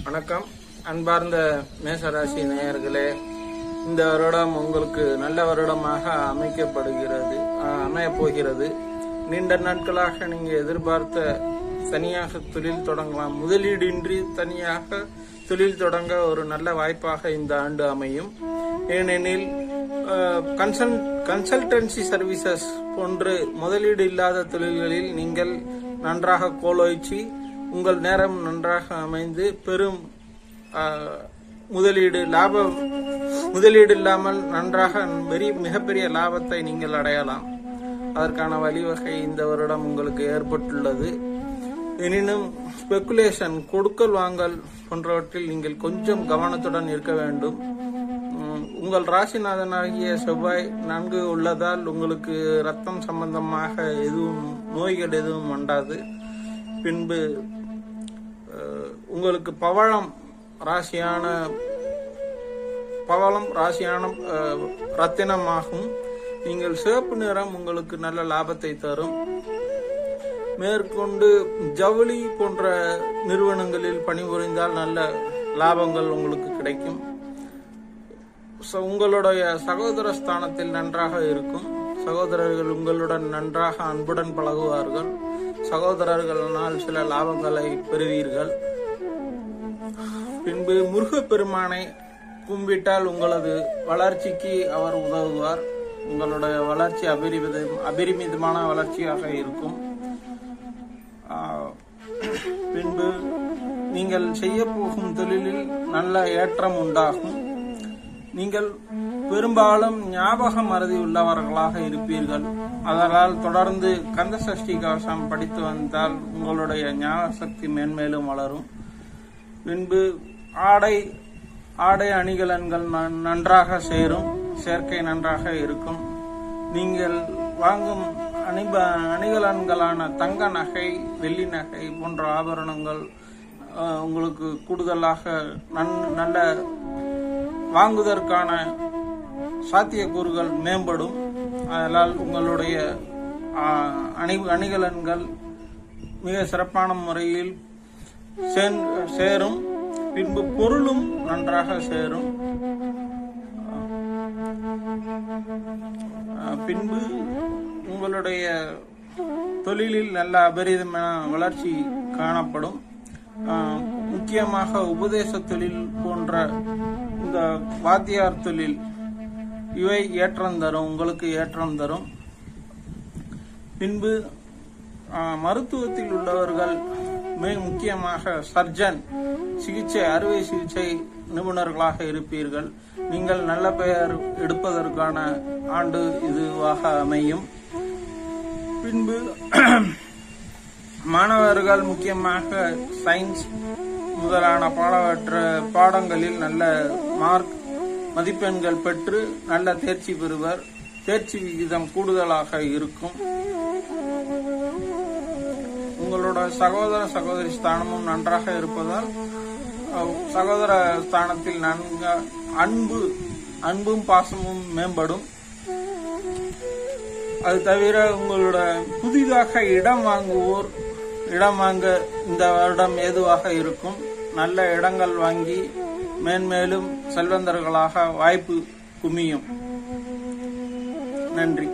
வணக்கம் அன்பார்ந்த மேசராசி நேயர்களே, இந்த வருடம் உங்களுக்கு நல்ல வருடமாக அமையப் போகிறது. நீண்ட நாட்களாக நீங்க எதிர்பார்த்த தனியாக தொழில் தொடங்கலாம், முதலீடின்றி தனியாக தொழில் தொடங்க ஒரு நல்ல வாய்ப்பாக இந்த ஆண்டு அமையும். ஏனெனில் கன்சல்டன்சி சர்வீசஸ் போன்று முதலீடு இல்லாத தொழில்களில் நீங்கள் நன்றாக கோலோச்சி உங்கள் நேரம் நன்றாக அமைந்து பெரும் முதலீடு இல்லாமல் நன்றாக மிகப்பெரிய லாபத்தை நீங்கள் அடையலாம். அதற்கான வழிவகை இந்த வருடம் உங்களுக்கு ஏற்பட்டுள்ளது. எனினும் ஸ்பெகுலேஷன், கொடுக்கல் வாங்கல் போன்றவற்றில் நீங்கள் கொஞ்சம் கவனத்துடன் இருக்க வேண்டும். உங்கள் ராசிநாதனாகிய செவ்வாய் நன்கு உள்ளதால் உங்களுக்கு ரத்தம் சம்பந்தமாக நோய்கள் எதுவும் உண்டாது. பின்பு உங்களுக்கு பவளம் ராசியான ரத்தினமாகும். நீங்கள் சிவப்பு நிறம் உங்களுக்கு நல்ல லாபத்தை தரும். மேற்கொண்டு ஜவுளி போன்ற நிறுவனங்களில் பணிபுரிந்தால் நல்ல லாபங்கள் உங்களுக்கு கிடைக்கும். உங்களுடைய சகோதர ஸ்தானத்தில் நன்றாக இருக்கும். சகோதரர்கள் உங்களுடன் நன்றாக அன்புடன் பழகுவார்கள். சகோதரர்களால் சில லாபங்களை பெறுவீர்கள். பின்பு முருகப்பெருமானை கும்பிட்டால் உங்களது வளர்ச்சிக்கு அவர் உதவுவார். உங்களுடைய வளர்ச்சி அபரிமிதமான வளர்ச்சியாக இருக்கும். பின்பு நீங்கள் செய்ய போகும் தொழிலில் நல்ல ஏற்றம் உண்டாகும். நீங்கள் பெரும்பாலும் ஞாபக மறதி உள்ளவர்களாக இருப்பீர்கள். அதனால் தொடர்ந்து கந்த சஷ்டி கவசம் படித்து வந்தால் உங்களுடைய ஞாபக சக்தி மேன்மேலும் வளரும். பின்பு ஆடை அணிகலன்கள் நன்றாக சேரும். சேர்க்கை நன்றாக இருக்கும். நீங்கள் வாங்கும் அணிகலன்களான தங்க நகை, வெள்ளி நகை போன்ற ஆபரணங்கள் உங்களுக்கு கூடுதலாக நல்ல வாங்குவதற்கான சாத்தியக்கூறுகள் மேம்படும். அதனால் உங்களுடைய அணிகலன்கள் மிக சிறப்பான முறையில் சேரும். பின்பு பொருளும் நன்றாக சேரும். பின்பு உங்களுடைய தொழிலில் நல்ல அபரிதமான வளர்ச்சி காணப்படும். முக்கியமாக உபதேச தொழில் போன்ற இந்த வாத்தியார் தொழில் இவை உங்களுக்கு ஏற்றம் தரும். பின்பு மருத்துவத்தில் உள்ளவர்கள் மிக முக்கியமாக சர்ஜன், அறுவை சிகிச்சை நிபுணர்களாக இருப்பீர்கள். நீங்கள் நல்ல பெயர் எடுப்பதற்கான ஆண்டு இதுவாக அமையும். பின்பு மாணவர்கள் முக்கியமாக சயின்ஸ் முதலான பாடங்களில் நல்ல மதிப்பெண்கள் பெற்று நல்ல தேர்ச்சி பெறுவர். தேர்ச்சி விகிதம் கூடுதலாக இருக்கும். உங்களோட சகோதரி ஸ்தானமும் நன்றாக இருப்பதால் சகோதர ஸ்தானத்தில் அன்பும் பாசமும் மேம்படும். அது தவிர உங்களோட புதிதாக இடம் வாங்க இந்த வருடம் ஏதுவாக இருக்கும். நல்ல இடங்கள் வாங்கி மேன்மேலும் செல்வந்தர்களாக வாய்ப்பு குமியும். நன்றி.